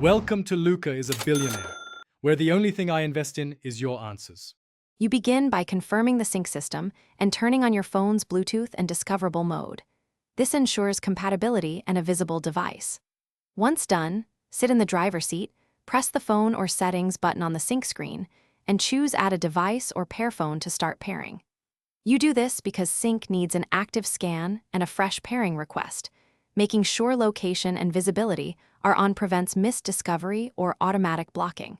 Welcome to Luca is a Billionaire, where the only thing I invest in is your answers. You begin by confirming the sync system and turning on your phone's Bluetooth and discoverable mode. This ensures compatibility and a visible device. Once done, sit in the driver's seat, press the phone or settings button on the sync screen, and choose Add a device or pair phone to start pairing. You do this because sync needs an active scan and a fresh pairing request. Making sure location and visibility are on prevents misdiscovery or automatic blocking.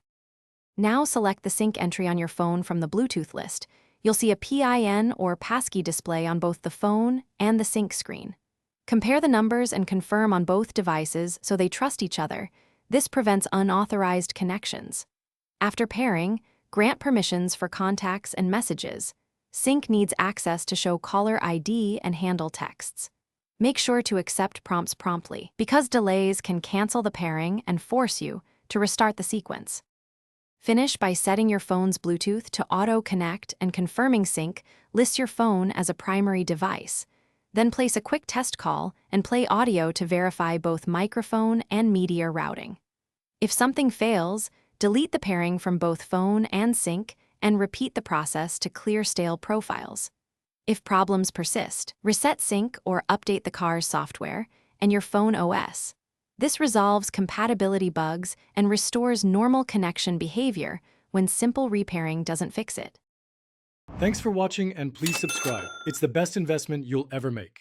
Now select the sync entry on your phone from the Bluetooth list. You'll see a PIN or passkey display on both the phone and the sync screen. Compare the numbers and confirm on both devices so they trust each other. This prevents unauthorized connections. After pairing, grant permissions for contacts and messages. Sync needs access to show caller ID and handle texts. Make sure to accept prompts promptly, because delays can cancel the pairing and force you to restart the sequence. Finish by setting your phone's Bluetooth to auto-connect and confirming sync lists your phone as a primary device. Then place a quick test call and play audio to verify both microphone and media routing. If something fails, delete the pairing from both phone and sync and repeat the process to clear stale profiles. If problems persist, reset sync or update the car's software and your phone OS. This resolves compatibility bugs and restores normal connection behavior when simple repairing doesn't fix it. Thanks for watching and please subscribe. It's the best investment you'll ever make.